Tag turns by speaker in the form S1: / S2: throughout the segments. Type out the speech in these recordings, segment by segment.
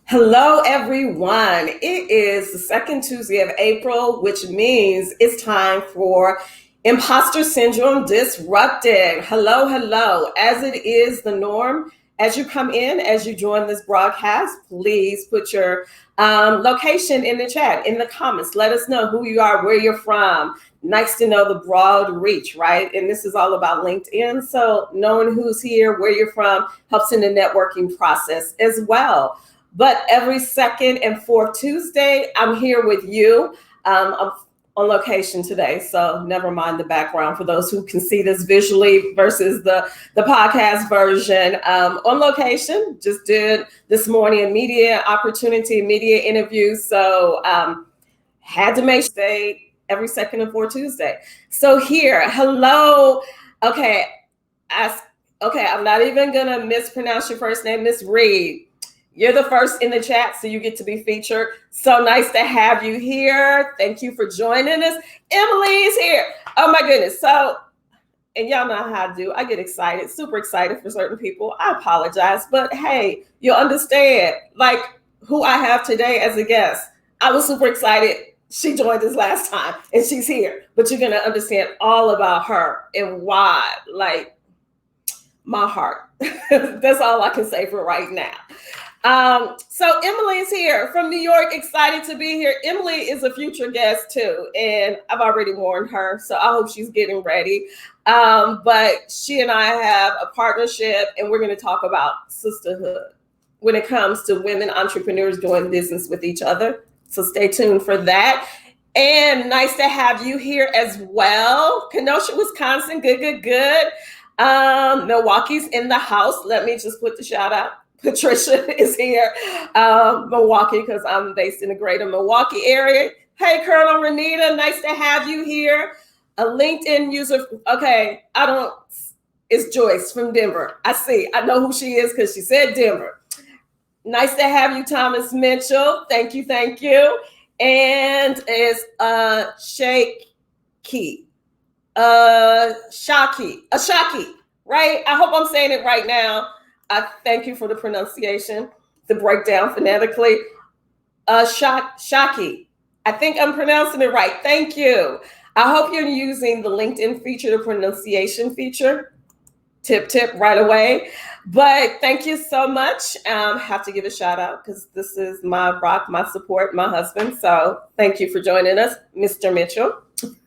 S1: Hello, everyone. It is the second Tuesday of April, which means it's time for Imposter Syndrome Disrupted. Hello, hello. As it is the norm, as you come in, as you join this broadcast, please put your location in the chat, in the comments. Let us know who you are, where you're from. Nice to know the broad reach, right? And this is all about LinkedIn. So knowing who's here, where you're from, helps in the networking process as well. But every second and fourth Tuesday, I'm here with you. I'm on location today, so never mind the background for those who can see this visually versus the podcast version. On location, just did this morning a media opportunity, media interview. So had to make sure every second and fourth Tuesday. So here, hello. Okay, I'm not even gonna mispronounce your first name, Miss Reed. You're the first in the chat, so you get to be featured. So nice to have you here. Thank you for joining us. Emily is here. Oh my goodness. So, and y'all know how I do. I get excited, super excited for certain people. I apologize, but hey, you'll understand like who I have today as a guest. I was super excited. She joined us last time and she's here, but you're gonna understand all about her and why, like my heart. That's all I can say for right now. So Emily is here from New York, excited to be here. Emily is a future guest too, and I've already warned her, so I hope she's getting ready. But she and I have a partnership, and we're going to talk about sisterhood when it comes to women entrepreneurs doing business with each other. So stay tuned for that. And nice to have you here as well. Kenosha, Wisconsin, good. Milwaukee's in the house. Let me just put the shout out. Patricia is here, Milwaukee, because I'm based in the greater Milwaukee area. Hey, Colonel Renita, nice to have you here. A LinkedIn user, okay, it's Joyce from Denver. I know who she is because she said Denver. Nice to have you, Thomas Mitchell. Thank you. And it's Shaki, right? I hope I'm saying it right now. I thank you for the pronunciation, the breakdown phonetically. Shaki. I think I'm pronouncing it right. Thank you. I hope you're using the LinkedIn feature, the pronunciation feature. Tip right away. But thank you so much. Have to give a shout out because this is my rock, my support, my husband. So thank you for joining us, Mr. Mitchell.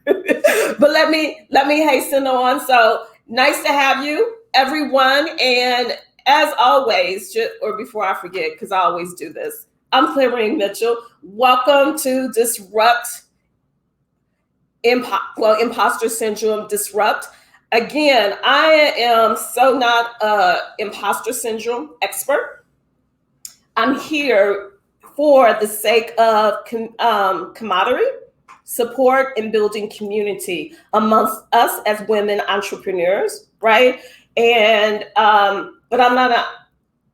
S1: But let me hasten on. So nice to have you, everyone. And as always, before I forget, because I always do this, I'm Clarine Mitchell. Welcome to Disrupt, Imposter Syndrome Disrupt. Again, I am so not an imposter syndrome expert. I'm here for the sake of camaraderie, support, and building community amongst us as women entrepreneurs, right? And but I'm not an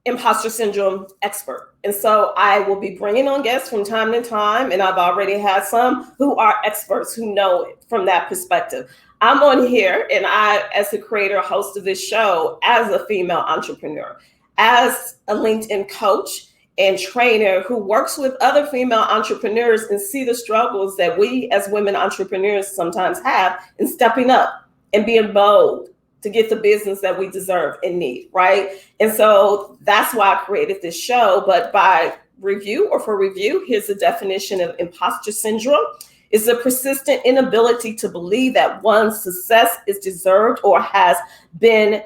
S1: imposter syndrome expert. And so I will be bringing on guests from time to time, and I've already had some who are experts who know it from that perspective. I'm on here, and I, as the creator, host of this show, as a female entrepreneur, as a LinkedIn coach and trainer who works with other female entrepreneurs and see the struggles that we as women entrepreneurs sometimes have in stepping up and being bold to get the business that we deserve and need, right? And so that's why I created this show. But for review, here's the definition of imposter syndrome. It's a persistent inability to believe that one's success is deserved or has been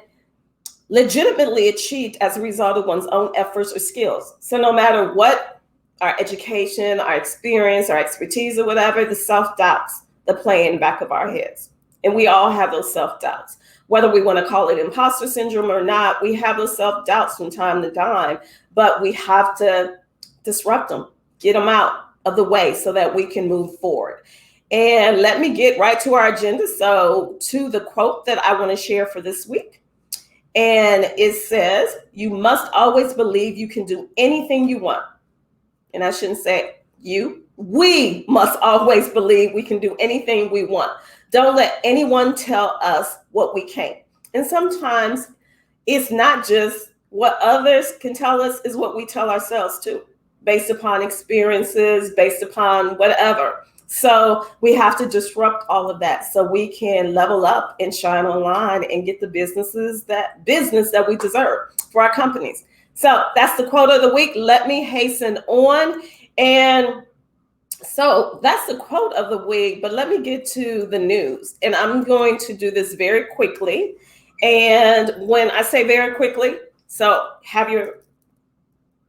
S1: legitimately achieved as a result of one's own efforts or skills. So no matter what our education, our experience, our expertise, or whatever, the self-doubts that play in the back of our heads. And we all have those self-doubts. Whether we want to call it imposter syndrome or not, we have those self-doubts from time to time, but we have to disrupt them, get them out of the way so that we can move forward. And let me get right to our agenda. So to the quote that I want to share for this week. And it says, you must always believe you can do anything you want. And I shouldn't say you. We must always believe we can do anything we want. Don't let anyone tell us what we can't. And sometimes it's not just what others can tell us, is what we tell ourselves too. based upon experiences, based upon whatever. So we have to disrupt all of that so we can level up and shine online and get the business that we deserve for our companies. So that's the quote of the week. Let me hasten on. And so that's the quote of the week, but let me get to the news. And I'm going to do this very quickly. And when I say very quickly, so have your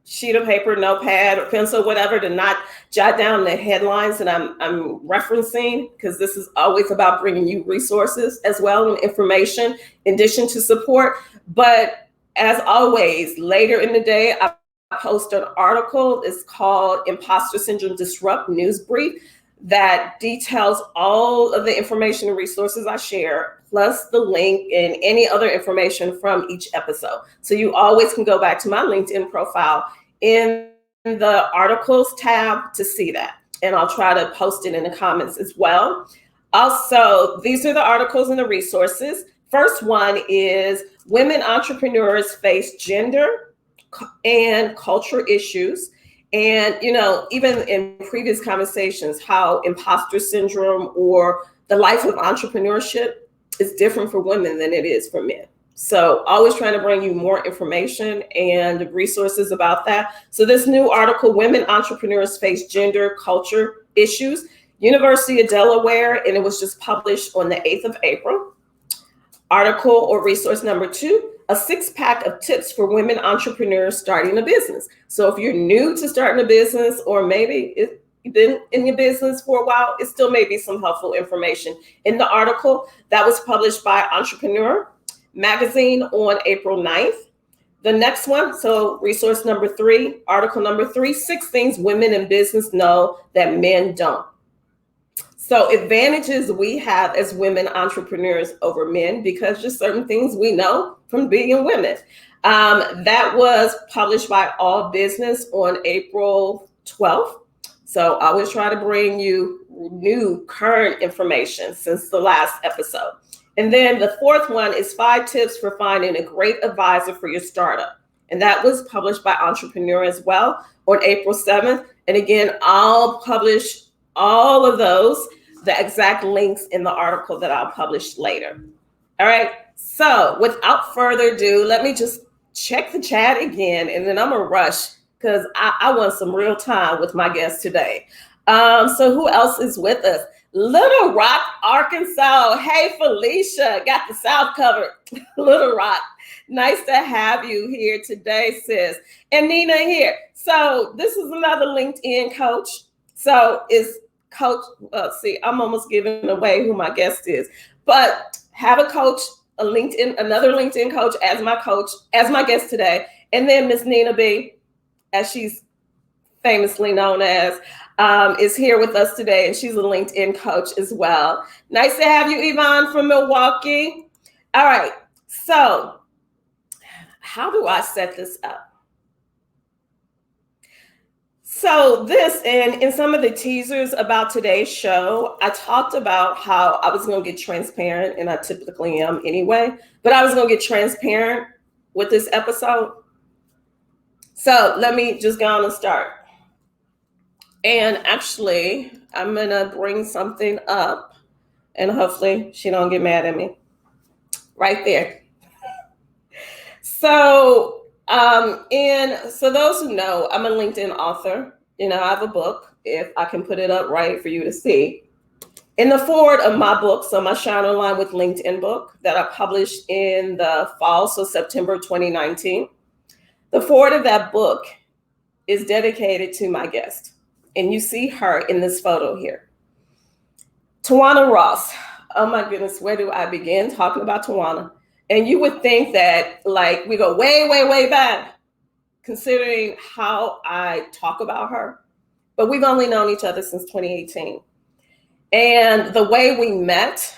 S1: sheet of paper, notepad, or pencil, whatever, to not jot down the headlines that I'm referencing, because this is always about bringing you resources as well and information in addition to support. But as always, later in the day, I post an article. It's called Imposter Syndrome Disrupt News Brief that details all of the information and resources I share, plus the link and any other information from each episode. So you always can go back to my LinkedIn profile in the articles tab to see that. And I'll try to post it in the comments as well. Also, these are the articles and the resources. First one is Women Entrepreneurs Face Gender and Culture Issues. And, even in previous conversations, how imposter syndrome or the life of entrepreneurship is different for women than it is for men. So always trying to bring you more information and resources about that. So this new article, Women Entrepreneurs Face Gender Culture Issues, University of Delaware, and it was just published on the 8th of April. Article or resource number 2, a 6-pack of tips for women entrepreneurs starting a business. So if you're new to starting a business, or maybe you've been in your business for a while, it still may be some helpful information in the article that was published by Entrepreneur Magazine on April 9th. The next one, so resource number 3, article number 3, 6 things women in business know that men don't. So advantages we have as women entrepreneurs over men, because just certain things we know from being women. That was published by All Business on April 12th. So I always try to bring you new current information since the last episode. And then the 4th one is 5 tips for finding a great advisor for your startup. And that was published by Entrepreneur as well on April 7th. And again, I'll publish all of those, the exact links in the article that I'll publish later. All right. So without further ado, let me just check the chat again, and then I'm gonna rush because I want some real time with my guest today. So who else is with us? Little Rock, Arkansas. Hey, Felicia, got the South covered. Little Rock, nice to have you here today, sis. And Nina here. So this is another LinkedIn coach. So is Coach, see, I'm almost giving away who my guest is, but have a coach, another LinkedIn coach as my guest today. And then Miss Nina B, as she's famously known as, is here with us today, and she's a LinkedIn coach as well. Nice to have you, Yvonne from Milwaukee. All right, so how do I set this up? So this, and in some of the teasers about today's show, I talked about how I was going to get transparent, and I typically am anyway, but I was going to get transparent with this episode. So let me just go on and start. And actually, I'm going to bring something up, and hopefully she don't get mad at me. Right there. So so those who know, I'm a LinkedIn author. I have a book, if I can put it up right for you to see. In the forward of my book, so my Shine Online with LinkedIn book that I published in the fall, so September 2019. The forward of that book is dedicated to my guest. And you see her in this photo here. Tajuana Ross. Oh my goodness, where do I begin talking about Tajuana? And you would think that we go way, way, way back, considering how I talk about her. But we've only known each other since 2018. And the way we met,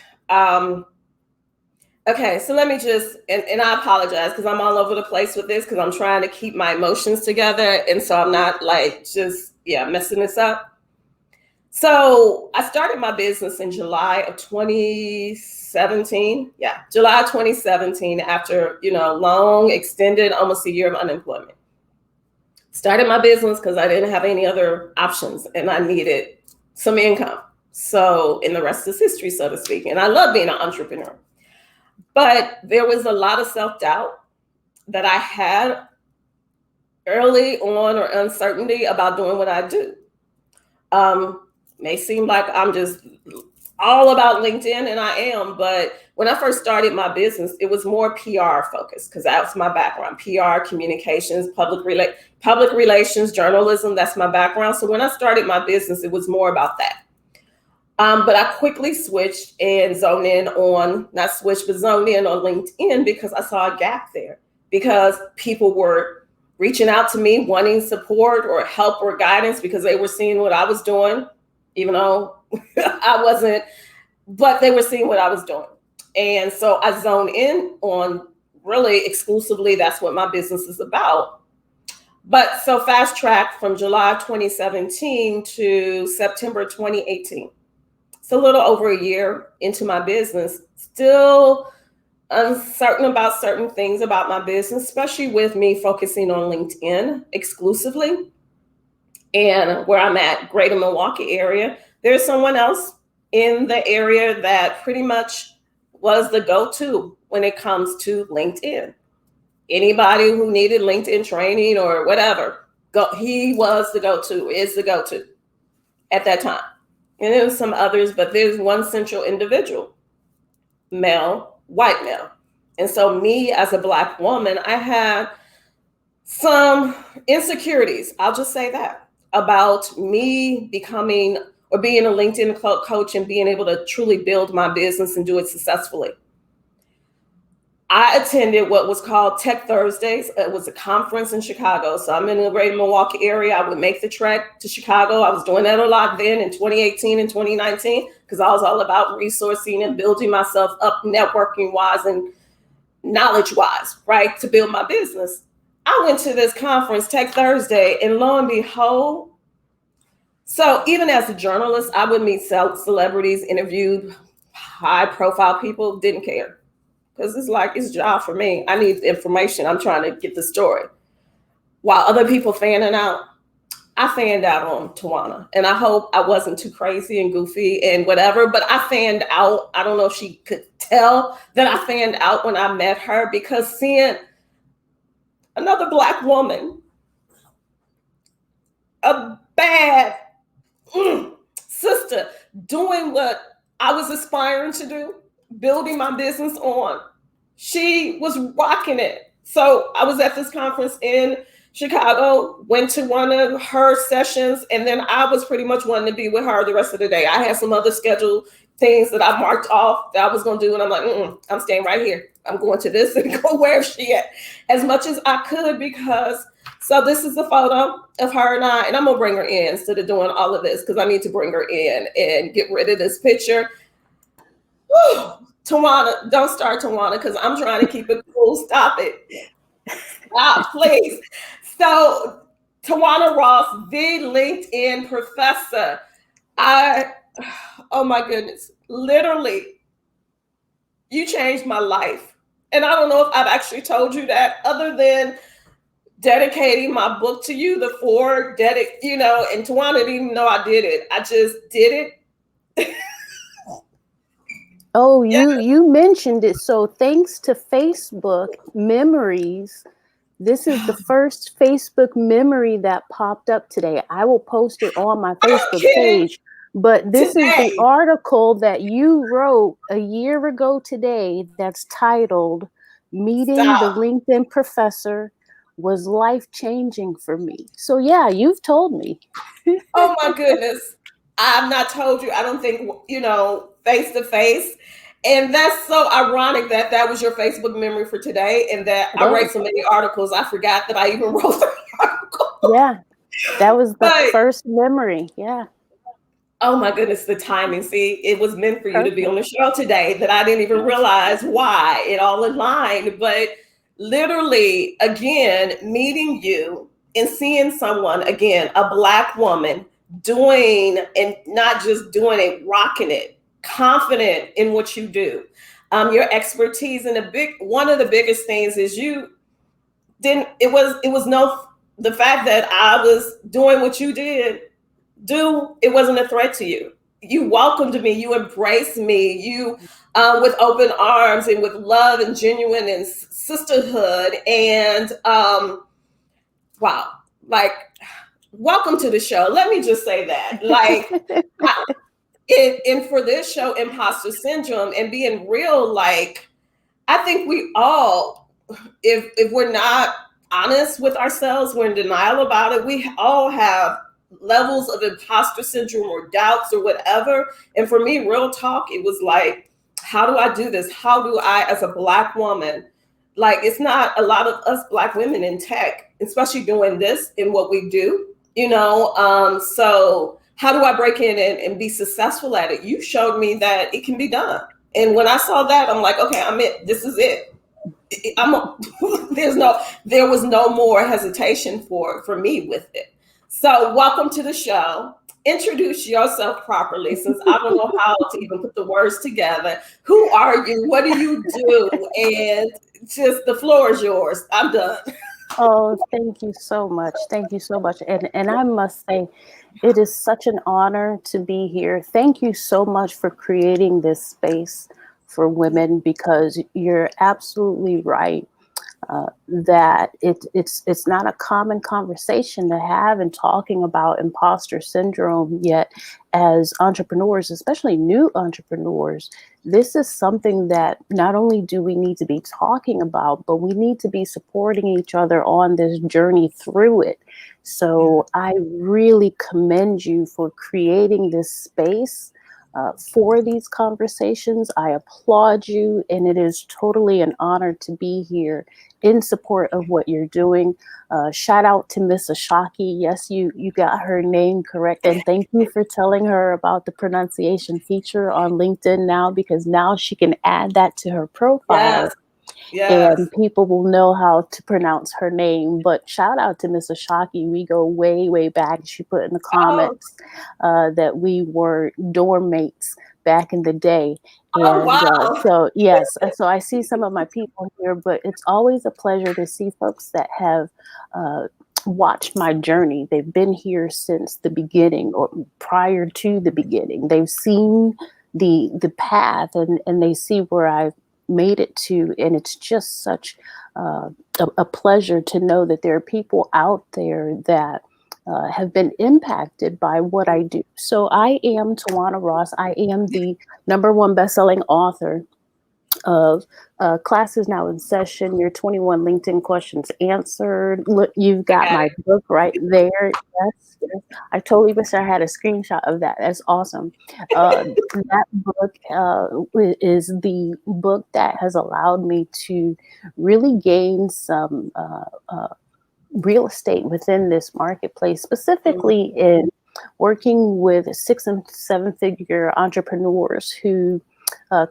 S1: okay, so let me just, and I apologize because I'm all over the place with this because I'm trying to keep my emotions together. And so I'm not messing this up. So I started my business in July of 2017. Yeah, July 2017 after, long, extended, almost a year of unemployment. Started my business because I didn't have any other options and I needed some income. So, and the rest is history, so to speak. And I love being an entrepreneur. But there was a lot of self-doubt that I had early on, or uncertainty about doing what I do. May seem like I'm just all about LinkedIn, and I am, but when I first started my business, it was more PR focused because that's my background. PR, communications, public relations, journalism, that's my background. So when I started my business, it was more about that. But I quickly switched and zoned in on, not switched, but zoned in on LinkedIn because I saw a gap there, because people were reaching out to me wanting support or help or guidance because they were seeing what I was doing, even though I wasn't, but they were seeing what I was doing. And so I zoned in on really exclusively, that's what my business is about. But so fast track from July 2017 to September 2018. It's a little over a year into my business, still uncertain about certain things about my business, especially with me focusing on LinkedIn exclusively. And where I'm at, greater Milwaukee area, there's someone else in the area that pretty much was the go-to when it comes to LinkedIn. Anybody who needed LinkedIn training or whatever, he was the go-to, is the go-to at that time. And there was some others, but there's one central individual, male, white male. And so me as a Black woman, I had some insecurities, I'll just say that, about me becoming or being a LinkedIn coach and being able to truly build my business and do it successfully. I attended what was called Tech Thursdays. It was a conference in Chicago. So I'm in the greater Milwaukee area. I would make the trek to Chicago. I was doing that a lot then in 2018 and 2019 because I was all about resourcing and building myself up networking wise and knowledge wise, right, to build my business. I went to this conference, Tech Thursday, and lo and behold, so even as a journalist, I would meet celebrities, interviewed high profile people, didn't care. Because it's like, it's a job for me. I need the information. I'm trying to get the story. While other people fanning out, I fanned out on Tajuana. And I hope I wasn't too crazy and goofy and whatever, but I fanned out. I don't know if she could tell that I fanned out when I met her, because seeing another Black woman, a bad sister, doing what I was aspiring to do, building my business on, she was rocking it. So I was at this conference in Chicago, went to one of her sessions, and then I was pretty much wanting to be with her the rest of the day. I had some other scheduled things that I marked off that I was going to do, and I'm like, I'm staying right here. I'm going to this and go where she at as much as I could, because so this is a photo of her and I, and I'm going to bring her in instead of doing all of this because I need to bring her in and get rid of this picture. Whew. Tajuana, don't start, Tajuana, because I'm trying to keep it cool. Stop it. Stop, please. So, Tajuana Ross, the LinkedIn professor. Oh my goodness, literally, you changed my life. And I don't know if I've actually told you that, other than dedicating my book to you, and Tajuana didn't even know I did it. I just did it.
S2: Oh, you mentioned it. So thanks to Facebook memories, this is the first Facebook memory that popped up today. I will post it on my Facebook page. But this is the article that you wrote a year ago today that's titled, Meeting the LinkedIn Professor Was Life-Changing for Me. So yeah, you've told me.
S1: Oh my goodness. I've not told you, I don't think, face to face. And that's so ironic that that was your Facebook memory for today, and that I write so many articles, I forgot that I even wrote the article.
S2: Yeah, that was the first memory. Yeah.
S1: Oh my goodness, the timing. See, it was meant for you to be on the show today, that I didn't even realize why it all aligned. But literally, again, meeting you and seeing someone, again, a Black woman doing, and not just doing it, rocking it, confident in what you do. Your expertise, and one of the biggest things is you didn't, it was no the fact that I was doing what you did, it wasn't a threat to you. You welcomed me, you embraced me, you with open arms and with love and genuine and sisterhood. And wow, like, welcome to the show. Let me just say that. Like, and for this show, Imposter Syndrome, and being real, like, I think we all, if we're not honest with ourselves, we're in denial about it. We all have levels of imposter syndrome or doubts or whatever. And for me, real talk, it was like, how do I do this? How do I, as a Black woman, like, it's not a lot of us Black women in tech, especially doing this in what we do, so how do I break in and be successful at it? You showed me that it can be done. And when I saw that, I'm like, okay, I'm it. This is it. There was no more hesitation for me with it. So welcome to the show. Introduce yourself properly, since I don't know how to even put the words together. Who are you? What do you do? And just, the floor is yours. I'm done.
S2: Oh, thank you so much. Thank you so much. And I must say, it is such an honor to be here. Thank you so much for creating this space for women, because you're absolutely right. That it's not a common conversation to have in talking about imposter syndrome. Yet, as entrepreneurs, especially new entrepreneurs, this is something that not only do we need to be talking about, but we need to be supporting each other on this journey through it. So I really commend you for creating this space for these conversations. I applaud you, and it is totally an honor to be here in support of what you're doing. Shout out to Miss Ashaki. Yes, you got her name correct. And thank you for telling her about the pronunciation feature on LinkedIn now, because now she can add that to her profile.
S1: Yes. Yes.
S2: And people will know how to pronounce her name. But shout out to Miss Ashaki. We go way, way back. She put in the comments that we were dorm mates back in the day.
S1: Oh,
S2: And
S1: wow.
S2: so, yes, so I see some of my people here, but it's always a pleasure to see folks that have watched my journey. They've been here since the beginning or prior to the beginning. They've seen the path, and they see where I've made it to. And it's just such a pleasure to know that there are people out there that have been impacted by what I do. So I am Tajuana Ross. I am the #1 best-selling author of Classes Now in Session, Your 21 LinkedIn Questions Answered. Look, you've got my book right there. Yes, yes. I totally wish I had a screenshot of that. That's awesome. That book is the book that has allowed me to really gain some real estate within this marketplace, specifically in working with 6 and 7 figure entrepreneurs who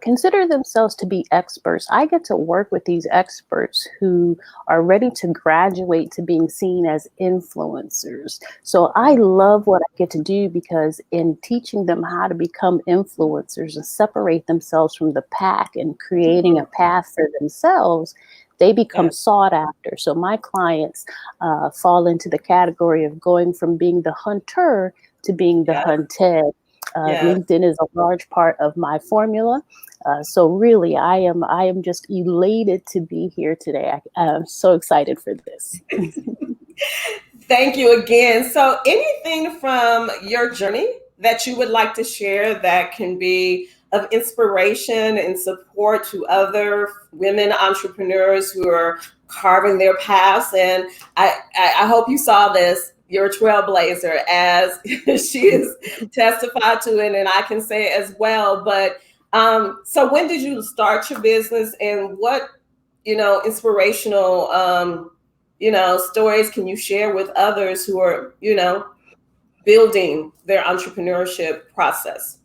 S2: consider themselves to be experts. I get to work with these experts who are ready to graduate to being seen as influencers. So I love what I get to do, because in teaching them how to become influencers and separate themselves from the pack and creating a path for themselves, they become sought after. So my clients fall into the category of going from being the hunter to being the hunted. LinkedIn is a large part of my formula. So really, I am just elated to be here today. I'm so excited for this.
S1: Thank you again. So anything from your journey that you would like to share that can be of inspiration and support to other women entrepreneurs who are carving their paths? And I hope you saw this. You're a trailblazer, as she is testified to it, and I can say it as well. But so when did you start your business, and what inspirational stories can you share with others who are building their entrepreneurship process?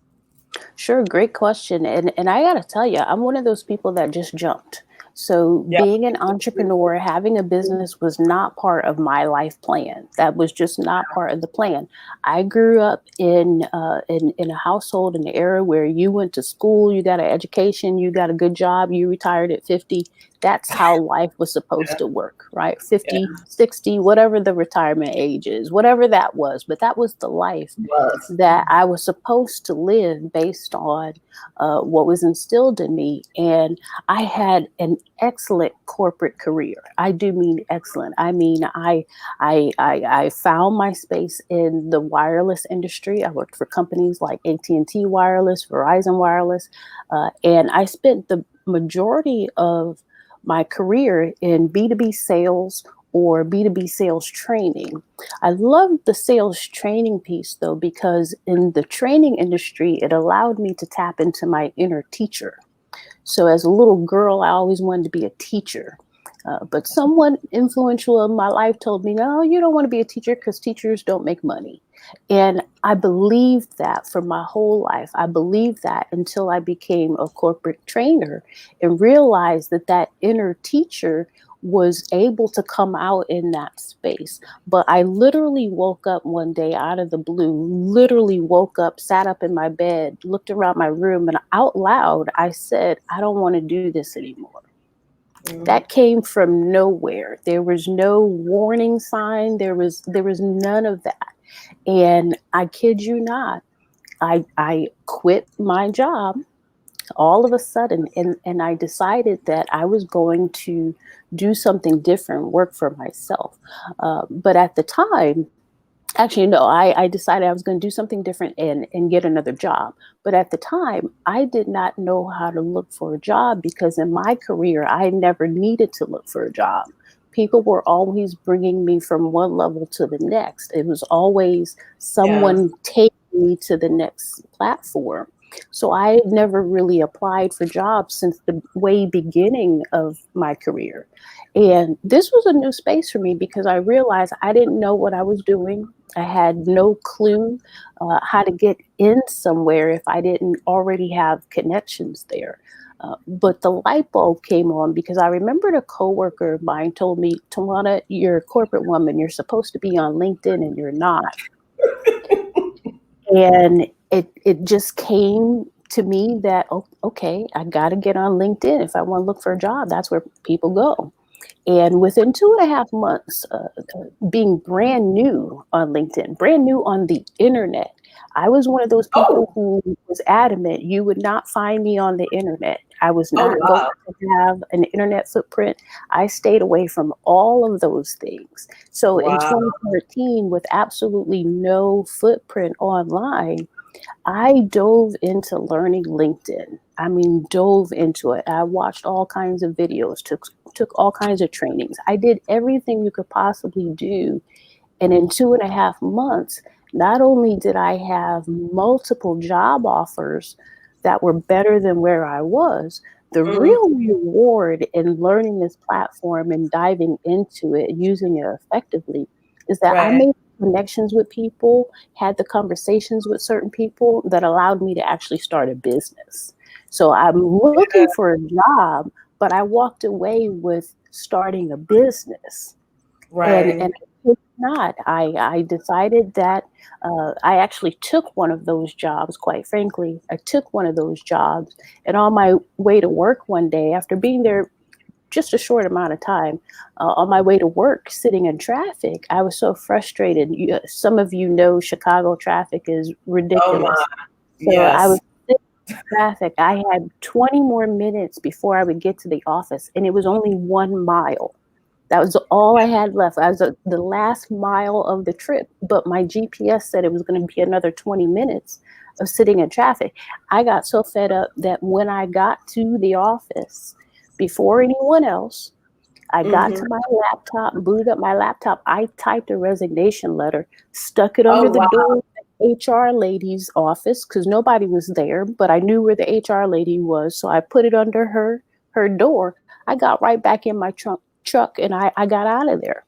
S2: Sure, great question. And I gotta tell you, I'm one of those people that just jumped. So
S1: Yeah.
S2: being an entrepreneur, having a business was not part of my life plan. That was just not part of the plan. I grew up in a household in the era where you went to school, you got an education, you got a good job, you retired at 50. That's how life was supposed to work, right?
S1: Yeah.
S2: 50, 60, whatever the retirement age is, whatever that was. But that was the life
S1: Was.
S2: that I was supposed to live based on what was instilled in me. And I had an excellent corporate career. I do mean excellent. I mean, I found my space in the wireless industry. I worked for companies like AT&T Wireless, Verizon Wireless, and I spent the majority of my career in B2B sales or B2B sales training. I loved the sales training piece though, because in the training industry, it allowed me to tap into my inner teacher. So as a little girl, I always wanted to be a teacher. But someone influential in my life told me, no, you don't want to be a teacher because teachers don't make money. And I believed that for my whole life. I believed that until I became a corporate trainer and realized that that inner teacher was able to come out in that space. But I literally woke up one day out of the blue, literally woke up, sat up in my bed, looked around my room, and out loud, I said, I don't want to do this anymore.
S1: Mm.
S2: That came from nowhere. There was no warning sign. There was none of that. And I kid you not, I quit my job all of a sudden, and I decided that I was going to do something different, work for myself. But at the time, actually, no, I decided I was going to do something different and get another job. But at the time, I did not know how to look for a job because in my career, I never needed to look for a job. People were always bringing me from one level to the next. It was always
S1: Yeah.
S2: someone taking me to the next platform. So I had never really applied for jobs since the way beginning of my career. And this was a new space for me because I realized I didn't know what I was doing. I had no clue how to get in somewhere if I didn't already have connections there. But the light bulb came on because I remembered a coworker of mine told me, Tajuana, you're a corporate woman. You're supposed to be on LinkedIn and you're not. And it just came to me that, oh, okay, I got to get on LinkedIn. If I want to look for a job, that's where people go. And within 2.5 months, being brand new on LinkedIn, brand new on the internet, I was one of those people
S1: Oh.
S2: who was adamant you would not find me on the internet. I was
S1: Oh
S2: not going
S1: wow.
S2: to have an internet footprint. I stayed away from all of those things. So in
S1: Wow.
S2: 2013, with absolutely no footprint online, I dove into learning LinkedIn. I mean, dove into it. I watched all kinds of videos, took all kinds of trainings. I did everything you could possibly do. And in 2.5 months, not only did I have multiple job offers that were better than where I was, the
S1: Mm.
S2: real reward in learning this platform and diving into it, using it effectively, is that I
S1: Right.
S2: made connections with people, had the conversations with certain people that allowed me to actually start a business. So I'm
S1: Yeah.
S2: looking for a job, but I walked away with starting a business. And
S1: Right.
S2: I kid not, I decided that I actually took one of those jobs, quite frankly. I took one of those jobs, and on my way to work one day, after being there just a short amount of time, on my way to work, sitting in traffic, I was so frustrated. Some of you know Chicago traffic is
S1: Oh my.
S2: ridiculous. So I was
S1: Yes.
S2: sitting in traffic. I had 20 more minutes before I would get to the office, and it was only 1 mile. That was all I had left. I was the last mile of the trip, but my GPS said it was going to be another 20 minutes of sitting in traffic. I got so fed up that when I got to the office, before anyone else, I got
S1: Hmm.
S2: to my laptop, booted up my laptop. I typed a resignation letter, stuck it under
S1: Oh
S2: the
S1: wow.
S2: door of the HR lady's office because nobody was there, but I knew where the HR lady was. So I put it under her door. I got right back in my truck and I got out of there.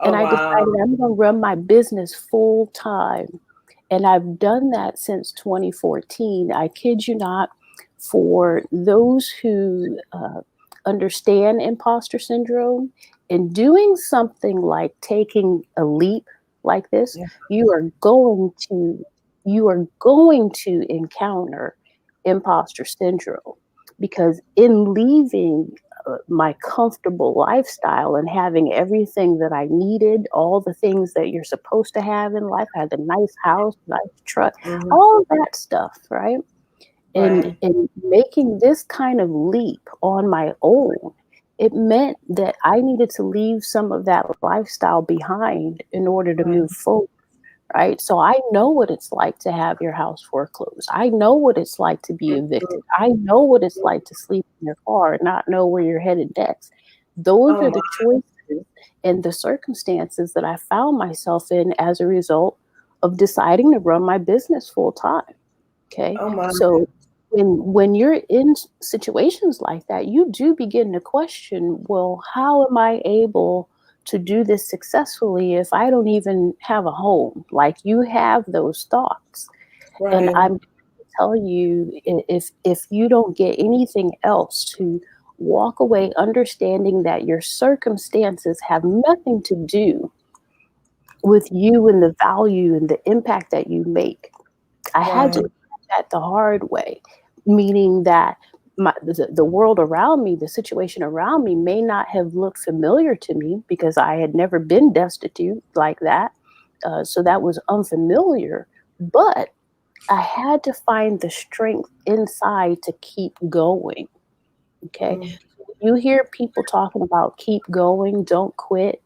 S1: Oh
S2: And I
S1: wow.
S2: decided I'm going to run my business full time. And I've done that since 2014. I kid you not, for those who understand imposter syndrome, and doing something like taking a leap like this,
S1: Yeah.
S2: you are going to you are going to encounter imposter syndrome, because in leaving my comfortable lifestyle and having everything that I needed, all the things that you're supposed to have in life, I had a nice house, nice truck,
S1: Mhm.
S2: all that stuff, right? And
S1: Right.
S2: making this kind of leap on my own, it meant that I needed to leave some of that lifestyle behind in order to
S1: Right.
S2: move forward, right? So I know what it's like to have your house foreclosed. I know what it's like to be evicted.
S1: Mhm.
S2: I know what it's like to sleep in your car and not know where you're headed next. Those
S1: Oh
S2: are
S1: my.
S2: the choices and the circumstances that I found myself in as a result of deciding to run my business full time. Okay.
S1: Oh my.
S2: So when you're in situations like that, you do begin to question, well, how am I able to do this successfully if I don't even have a home? Like, you have those thoughts. And
S1: Right.
S2: I'm going to tell you, if you don't get anything else, to walk away understanding that your circumstances have nothing to do with you and the value and the impact that you make. I had to
S1: Right.
S2: learn that the hard way, meaning that the world around me, the situation around me may not have looked familiar to me because I had never been destitute like that. So that was unfamiliar. But I had to find the strength inside to keep going. Okay.
S1: Mm.
S2: You hear people talking about keep going, don't quit.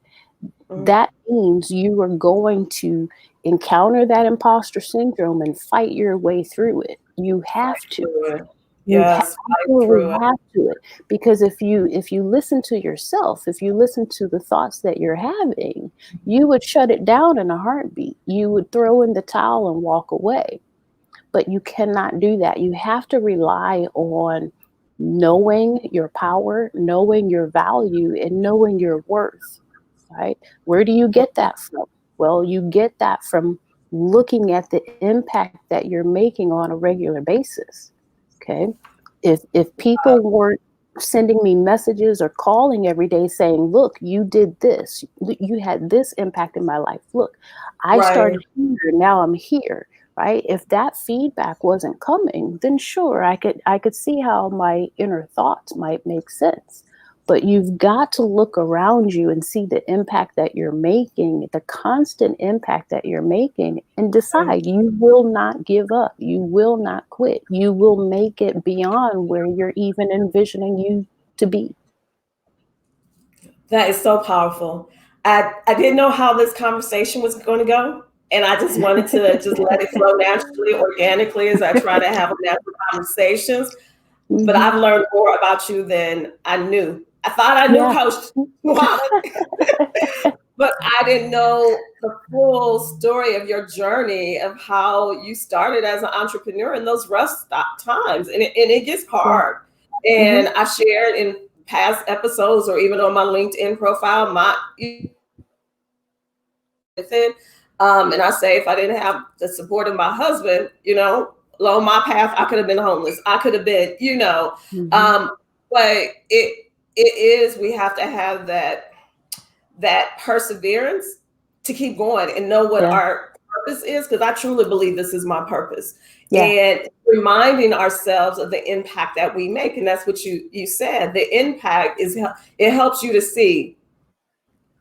S1: Mhm.
S2: That means you are going to encounter that imposter syndrome and fight your way through it. You have
S1: Fight
S2: to.
S1: through it.
S2: You
S1: Yes, fight
S2: absolutely
S1: through it.
S2: have to it, because if you listen to yourself, if you listen to the thoughts that you're having, you would shut it down in a heartbeat. You would throw in the towel and walk away. But you cannot do that. You have to rely on knowing your power, knowing your value, and knowing your worth, right? Where do you get that from? Well, you get that from looking at the impact that you're making on a regular basis. Okay. If people weren't sending me messages or calling every day saying, look, you did this, you had this impact in my life. Look, I
S1: Right.
S2: started here, now I'm here. Right. If that feedback wasn't coming, then sure, I could see how my inner thoughts might make sense. But you've got to look around you and see the impact that you're making, the constant impact that you're making, and
S1: Right.
S2: decide you will not give up. You will not quit. You will make it beyond where you're even envisioning you to be.
S1: That is so powerful. I didn't know how this conversation was going to go. And I just wanted to just let it flow naturally, organically, as I try to have natural conversations. But
S2: Mhm.
S1: I've learned more about you than I knew. I thought I knew
S2: Yeah.
S1: Coach Tajuana, but I didn't know the full story of your journey of how you started as an entrepreneur in those rough times. And it gets
S2: Yeah.
S1: hard.
S2: Mhm.
S1: And I shared in past episodes or even on my LinkedIn profile, my within. And I say, if I didn't have the support of my husband, along my path, I could have been homeless. I could have been,
S2: Mhm.
S1: um, but it is, we have to have that perseverance to keep going and know what
S2: Yeah.
S1: our purpose is, because I truly believe this is my purpose.
S2: Yeah.
S1: And reminding ourselves of the impact that we make. And that's what you said. The impact is, it helps you to see,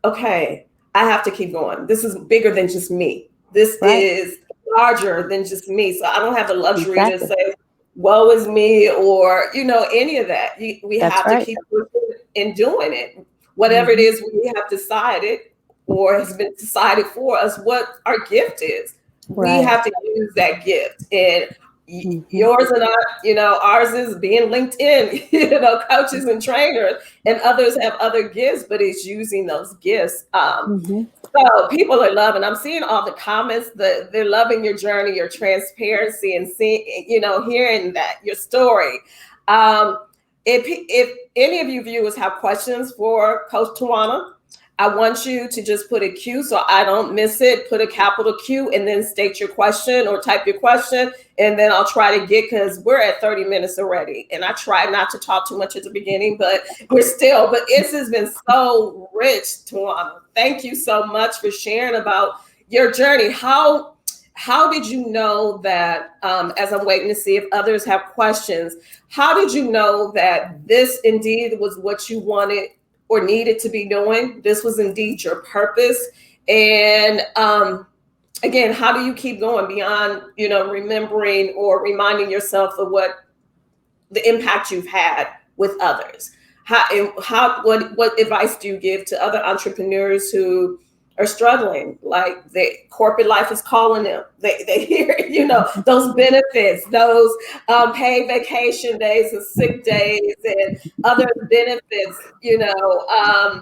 S1: okay, I have to keep going. This is bigger than just me. This
S2: Right.
S1: is larger than just me. So I don't have the luxury to
S2: Exactly.
S1: say, woe is me, or, any of that. We
S2: That's
S1: have to
S2: right.
S1: keep pushing and doing it. Whatever it
S2: Mhm.
S1: is we have decided or has been decided for us, what our gift is. We
S2: Right.
S1: have to use that gift. And
S2: Mhm.
S1: yours and ours is being linked in, coaches and trainers, and others have other gifts, but it's using those gifts.
S2: Mhm.
S1: So people are loving. I'm seeing all the comments. They're loving your journey, your transparency, and seeing, hearing that your story. Um, if any of you viewers have questions for Coach Tajuana, I want you to just put a Q so I don't miss it. Put a capital Q and then state your question or type your question. And then I'll try to get, because we're at 30 minutes already. And I try not to talk too much at the beginning, but this has been so rich, Tajuana. Thank you so much for sharing about your journey. How did you know that, as I'm waiting to see if others have questions, how did you know that this indeed was what you wanted or needed to be doing? This was indeed your purpose. And again, how do you keep going beyond, remembering or reminding yourself of what the impact you've had with others? What advice do you give to other entrepreneurs who are struggling? Like, the corporate life is calling them. They hear, those benefits, those paid vacation days and sick days and other benefits,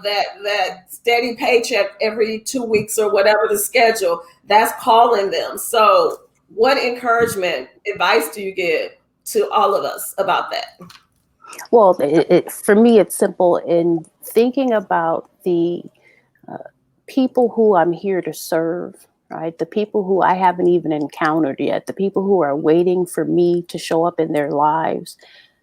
S1: that steady paycheck every 2 weeks or whatever the schedule, that's calling them. So what encouragement, advice do you give to all of us about that?
S2: Well, for me, it's simple. In thinking about the people who I'm here to serve, right? The people who I haven't even encountered yet, the people who are waiting for me to show up in their lives.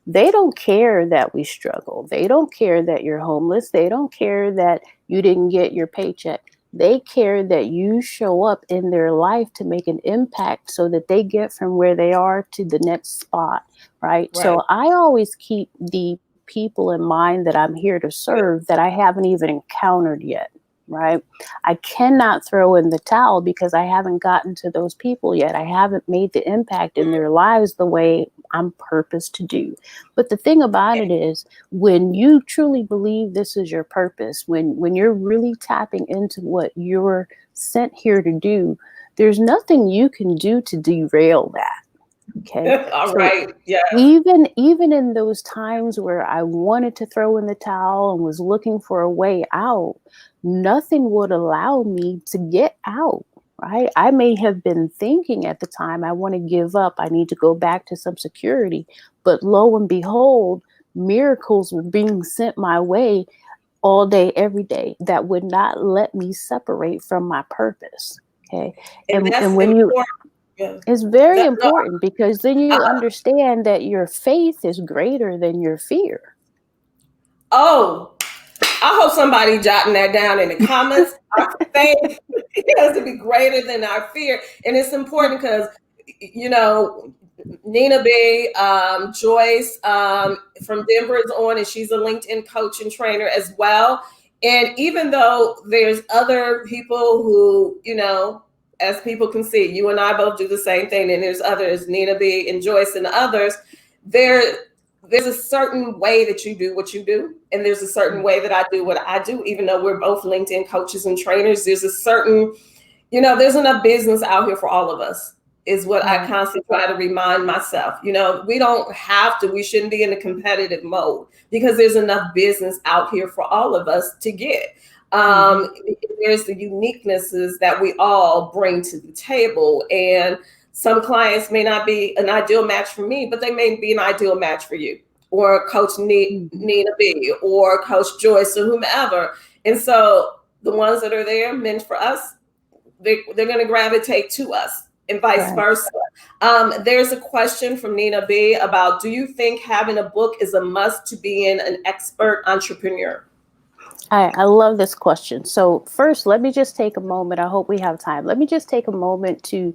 S2: They don't care that we struggle. They don't care that you're homeless. They don't care that you didn't get your paycheck. They care that you show up in their life to make an impact so that they get from where they are to the next spot, right?
S1: Right.
S2: So I always keep the people in mind that I'm here to serve that I haven't even encountered yet, right? I cannot throw in the towel because I haven't gotten to those people yet. I haven't made the impact in their lives the way I'm purposed to do. But the thing about it is, when you truly believe this is your purpose, when you're really tapping into what you're sent here to do, there's nothing you can do to derail that. Okay.
S1: All
S2: So
S1: right. Yeah.
S2: even in those times where I wanted to throw in the towel and was looking for a way out, nothing would allow me to get out. Right. I may have been thinking at the time, I want to give up. I need to go back to some security. But lo and behold, miracles were being sent my way all day, every day, that would not let me separate from my purpose. Okay.
S1: And
S2: And
S1: that's
S2: when you
S1: important. Yeah.
S2: it's very
S1: No,
S2: important, because then you
S1: uh,
S2: understand that your faith is greater than your fear.
S1: oh, I hope somebody jotting that down in the comments. Our faith has to be greater than our fear. And it's important because, Nina B, Joyce from Denver is on, and she's a LinkedIn coach and trainer as well. And even though there's other people who, as people can see, you and I both do the same thing, and there's others, Nina B and Joyce and others, there's a certain way that you do what you do, and there's a certain way that I do what I do. Even though we're both LinkedIn coaches and trainers, there's a certain, there's enough business out here for all of us, is what I constantly try to remind myself. We shouldn't be in a competitive mode, because there's enough business out here for all of us to get. There's the uniquenesses that we all bring to the table, and some clients may not be an ideal match for me, but they may be an ideal match for you, or Coach Nina B, or Coach Joyce, or whomever. And so the ones that are there meant for us, they're going to gravitate to us, and vice versa. There's a question from Nina B about, do you think having a book is a must to being an expert entrepreneur?
S2: I love this question. So first, let me just take a moment. I hope we have time. Let me just take a moment to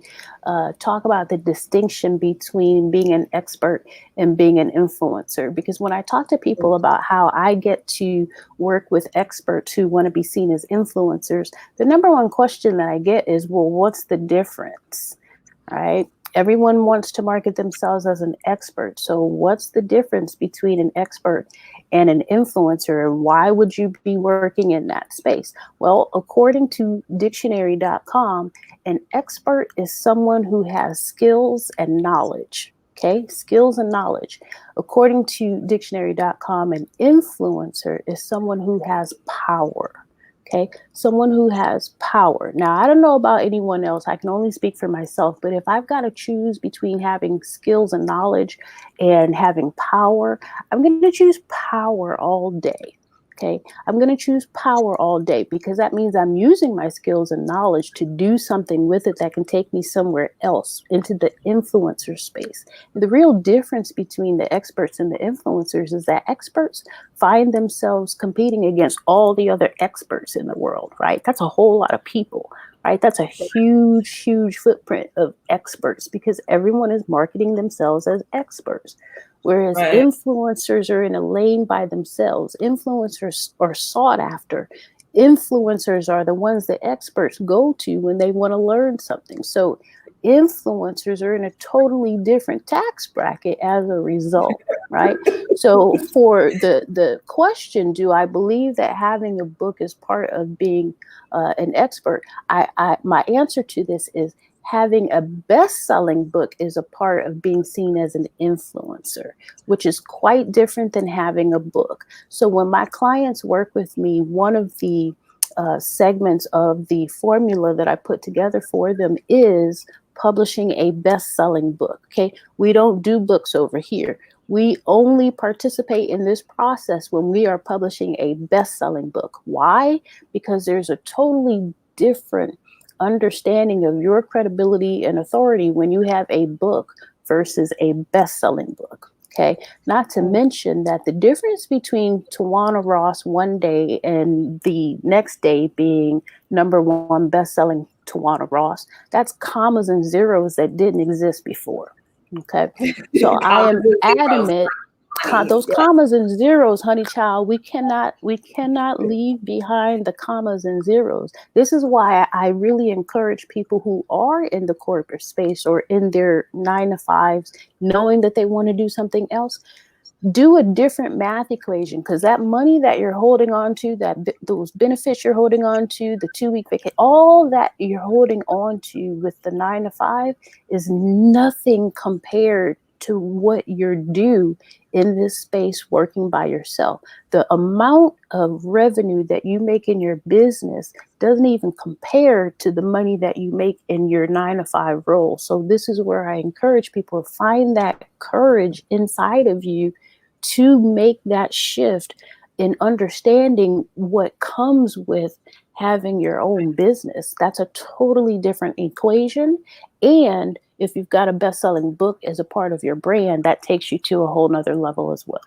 S2: talk about the distinction between being an expert and being an influencer. Because when I talk to people about how I get to work with experts who want to be seen as influencers, the number one question that I get is, well, what's the difference? Right? Everyone wants to market themselves as an expert. So what's the difference between an expert and an influencer? And why would you be working in that space? Well, according to dictionary.com, an expert is someone who has skills and knowledge. Okay, skills and knowledge. According to dictionary.com, an influencer is someone who has power. Okay, someone who has power. Now, I don't know about anyone else. I can only speak for myself. But if I've got to choose between having skills and knowledge and having power, I'm going to choose power all day. Okay, I'm going to choose power all day because that means I'm using my skills and knowledge to do something with it that can take me somewhere else into the influencer space. And the real difference between the experts and the influencers is that experts find themselves competing against all the other experts in the world, right? That's a whole lot of people, right? That's a huge, huge footprint of experts because everyone is marketing themselves as experts. Whereas
S1: Right.
S2: influencers are in a lane by themselves. Influencers are sought after. Influencers are the ones that experts go to when they want to learn something. So influencers are in a totally different tax bracket as a result, right? So for the question, do I believe that having a book is part of being an expert? My answer to this is having a best-selling book is a part of being seen as an influencer, which is quite different than having a book. So when my clients work with me, one of the segments of the formula that I put together for them is publishing a best-selling book. Okay, we don't do books over here. We only participate in this process when we are publishing a best-selling book. Why? Because there's a totally different understanding of your credibility and authority when you have a book versus a best-selling book. Okay, not to mention that the difference between Tajuana Ross one day and the next day being number one best-selling Tajuana Ross, that's commas and zeros that didn't exist before. Okay, so I am
S1: Commas and zeros.
S2: adamant those
S1: Yeah.
S2: commas and zeros, honey child, we cannot leave behind the commas and zeros. This is why I really encourage people who are in the corporate space or in their 9 to 5s, knowing that they want to do something else, do a different math equation, because that money that you're holding on to, that those benefits you're holding on to, the 2-week vacation, all that you're holding on to with the 9 to 5 is nothing compared to what you're due in this space working by yourself. The amount of revenue that you make in your business doesn't even compare to the money that you make in your 9 to 5 role. So this is where I encourage people to find that courage inside of you to make that shift in understanding what comes with having your own business. That's a totally different equation. And if you've got a best-selling book as a part of your brand, that takes you to a whole nother level as well.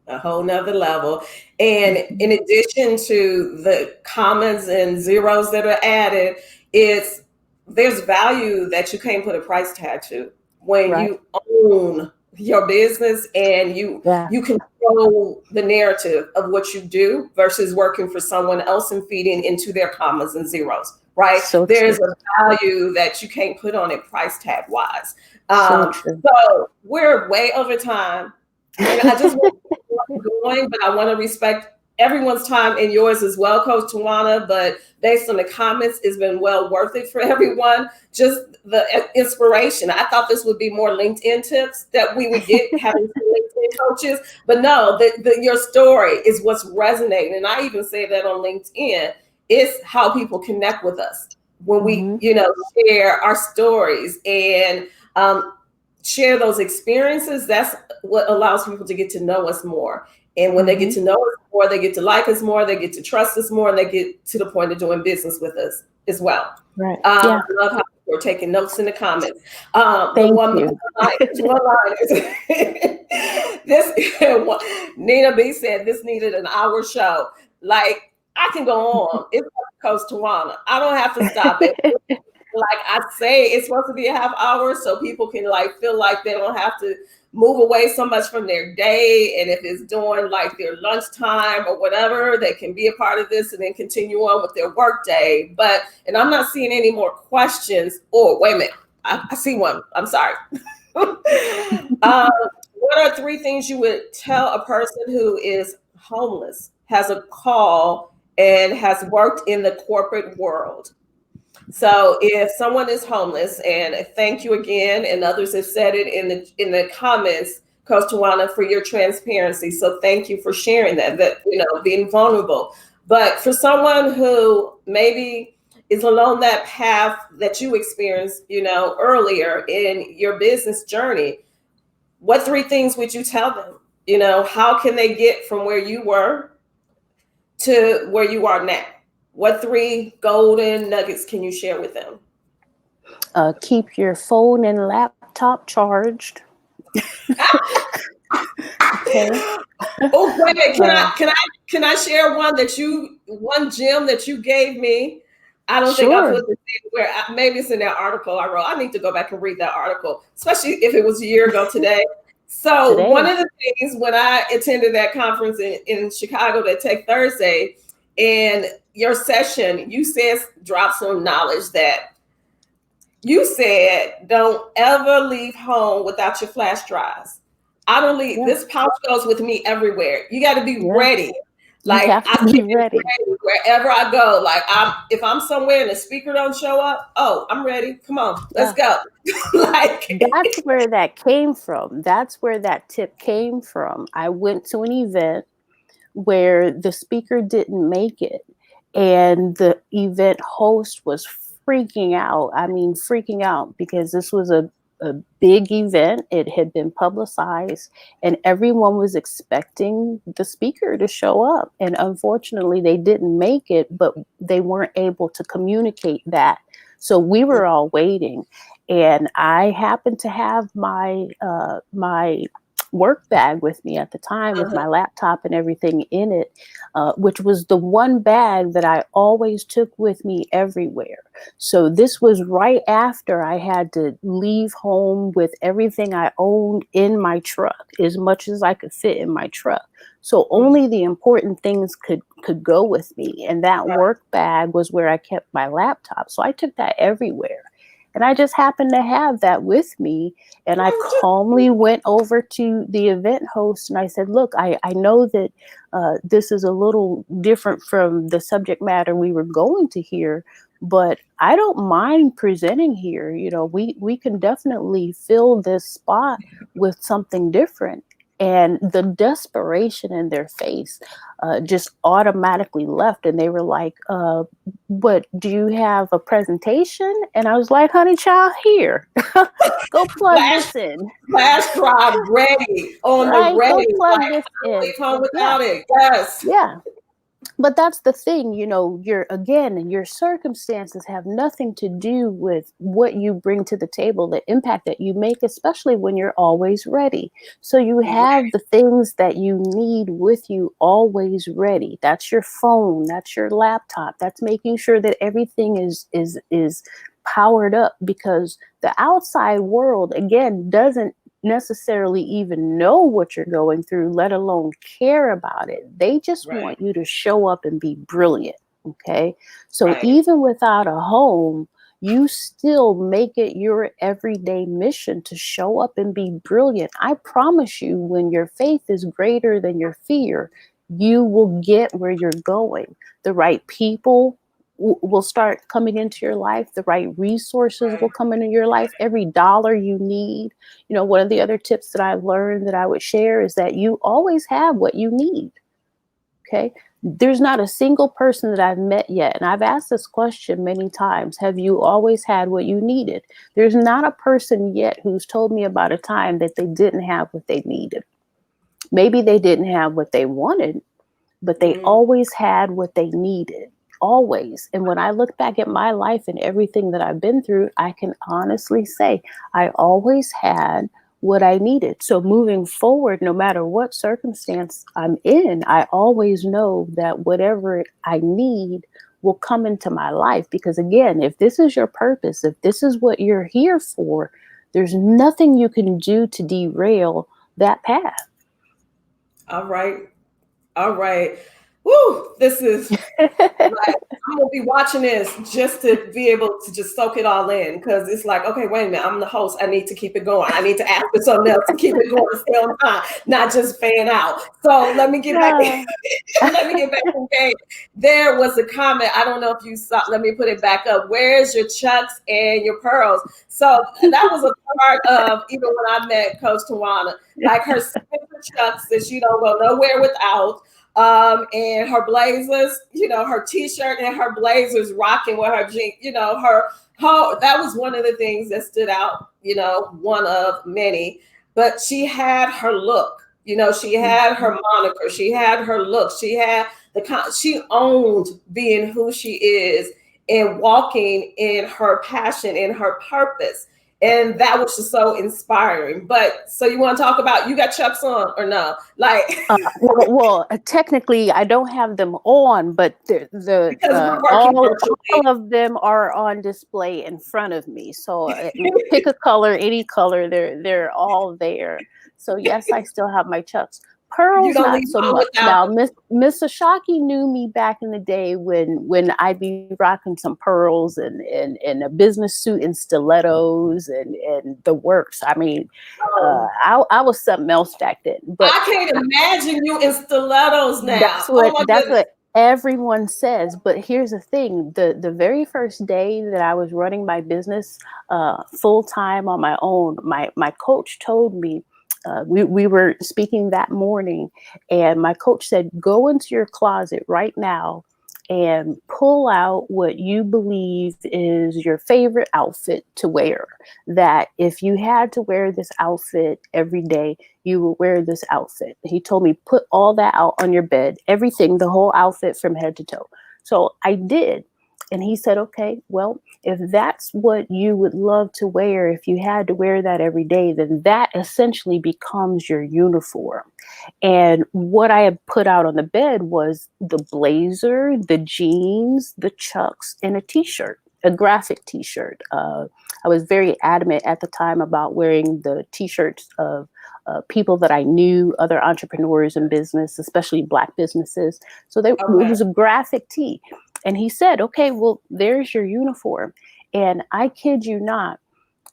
S1: A whole nother level. And in addition to the commas and zeros that are added, it's there's value that you can't put a price tag to when
S2: Right.
S1: you own your business and you
S2: Yeah.
S1: you control the narrative of what you do versus working for someone else and feeding into their commas and zeros, right?
S2: So
S1: There's
S2: true.
S1: a value that you can't put on it price tag wise.
S2: So true.
S1: So we're way over time, and I just want going, but I want to respect everyone's time and yours as well, Coach Tajuana. But based on the comments, it's been well worth it for everyone. Just the inspiration. I thought this would be more LinkedIn tips that we would get having LinkedIn coaches, but no, your story is what's resonating. And I even say that on LinkedIn. It's how people connect with us when we, share our stories and share those experiences. That's what allows people to get to know us more. And when they get to know us more, they get to like us more, they get to trust us more, and they get to the point of doing business with us as well.
S2: Right.
S1: I
S2: Yeah.
S1: love how people are taking notes in the comments.
S2: Thank you.
S1: One line this Nina B said this needed an hour show. Like I can go on. It's Coach Tajuana. I don't have to stop it. Like I say, it's supposed to be a half hour so people can feel like they don't have to move away so much from their day. And if it's during their lunchtime or whatever, they can be a part of this and then continue on with their work day. And I'm not seeing any more questions. Oh, wait a minute. I see one. I'm sorry. What are 3 things you would tell a person who is homeless, has a call, and has worked in the corporate world? So if someone is homeless, and thank you again, and others have said it in the comments, Coach Tajuana, for your transparency. So thank you for sharing that being vulnerable. But for someone who maybe is along that path that you experienced, earlier in your business journey, what 3 things would you tell them? How can they get from where you were to where you are now? What 3 golden nuggets can you share with them?
S2: Keep your phone and laptop charged. Okay.
S1: Oh, wait,
S2: Uh,
S1: can I share one gem that you gave me? I don't think I
S2: sure.
S1: put this anywhere. Maybe it's in that article I wrote. I need to go back and read that article, especially if it was a year ago today. So one
S2: Today.
S1: of the things when I attended that conference in Chicago, that Tech Thursday, and your session, you said drop some knowledge that you said don't ever leave home without your flash drives. I don't leave.
S2: Yeah.
S1: This pouch goes with me everywhere. You got to be
S2: Yeah.
S1: ready.
S2: You
S1: Like
S2: have
S1: I
S2: to
S1: can't
S2: be
S1: be
S2: ready.
S1: ready wherever I go. Like if I'm somewhere and the speaker don't show up, oh, I'm ready. Come on, let's
S2: Yeah.
S1: go. Like
S2: That's where that came from. That's where that tip came from. I went to an event where the speaker didn't make it, and the event host was freaking out. I mean, freaking out because this was a big event. It had been publicized, and everyone was expecting the speaker to show up. And unfortunately, they didn't make it, but they weren't able to communicate that. So we were all waiting, and I happened to have my work bag with me at the time with my laptop and everything in it, which was the one bag that I always took with me everywhere. So this was right after I had to leave home with everything I owned in my truck, as much as I could fit in my truck. So only the important things could go with me. And that work bag was where I kept my laptop. So I took that everywhere. And I just happened to have that with me. And I calmly went over to the event host and I said, look, I know that this is a little different from the subject matter we were going to hear, but I don't mind presenting here. You know, we can definitely fill this spot with something different. And the desperation in their face just automatically left. And they were like, but do you have a presentation? And I was like, honey child, here, go plug
S1: flash
S2: this in.
S1: flash drive ready on the
S2: Right? Go
S1: ready.
S2: plug
S1: Like
S2: this
S1: I don't
S2: in.
S1: leave home
S2: Yeah.
S1: without it. Yes.
S2: Yeah. But that's the thing, you know, your circumstances have nothing to do with what you bring to the table, the impact that you make, especially when you're always ready. So you have the things that you need with you always ready. That's your phone, that's your laptop, that's making sure that everything is powered up, because the outside world again doesn't necessarily even know what you're going through, let alone care about it. They just
S1: Right.
S2: want you to show up and be brilliant. Okay. So
S1: Right.
S2: even without a home, you still make it your everyday mission to show up and be brilliant. I promise you, when your faith is greater than your fear, you will get where you're going. The right people will start coming into your life. The right resources will come into your life. Every dollar you need. You know, one of the other tips that I've learned that I would share is that you always have what you need. Okay. There's not a single person that I've met yet, and I've asked this question many times, have you always had what you needed? There's not a person yet who's told me about a time that they didn't have what they needed. Maybe they didn't have what they wanted, but they always had what they needed. Always. And when I look back at my life and everything that I've been through, I can honestly say I always had what I needed. So moving forward, no matter what circumstance I'm in, I always know that whatever I need will come into my life. Because again, if this is your purpose, if this is what you're here for, there's nothing you can do to derail that path.
S1: All right. All right. Woo! This is like I'm gonna be watching this just to be able to just soak it all in, because it's like, okay, wait a minute, I'm the host. I need to keep it going. I need to ask for something else to keep it going, stay on time, not just fan out. So let me get back.
S2: Yeah.
S1: Let me get back to the game. There was a comment. I don't know if you saw. Let me put it back up. Where's your chucks and your pearls? So that was a part of even when I met Coach Tajuana, like her signature chucks that she don't go nowhere without. And her blazers, you know, her t-shirt and her blazers rocking with her jeans, you know, that was one of the things that stood out, you know, one of many. But she had her look, She had her moniker, she had her look, she had she owned being who she is and walking in her passion, in her purpose. And that was just so inspiring. But so you want to talk about, you got Chucks on or no? Like,
S2: Technically, I don't have them on, but
S1: because we're working
S2: all
S1: virtually.
S2: of them are on display in front of me. So pick a color, any color, they're all there. So yes, I still have my Chucks.
S1: You
S2: Pearls,
S1: don't
S2: not
S1: leave
S2: so
S1: home
S2: much.
S1: without
S2: Now,
S1: them.
S2: Miss Ashaki knew me back in the day when I'd be rocking some pearls and a business suit and stilettos and the works. I mean, I was something else back then. But
S1: I can't imagine you in stilettos now.
S2: that's
S1: Oh
S2: what
S1: my
S2: that's
S1: goodness.
S2: what everyone says. But here's the thing: the very first day that I was running my business full time on my own, my coach told me. We were speaking that morning, and my coach said, "Go into your closet right now and pull out what you believe is your favorite outfit to wear. That if you had to wear this outfit every day, you will wear this outfit." He told me, put all that out on your bed, everything, the whole outfit from head to toe. So I did. And he said, okay, well, if that's what you would love to wear, if you had to wear that every day, then that essentially becomes your uniform. And what I had put out on the bed was the blazer, the jeans, the chucks, and a t-shirt, a graphic t-shirt. I was very adamant at the time about wearing the t-shirts of people that I knew, other entrepreneurs in business, especially Black businesses. So it
S1: Okay.
S2: was a graphic tee. And he said, okay, well, there's your uniform. And I kid you not,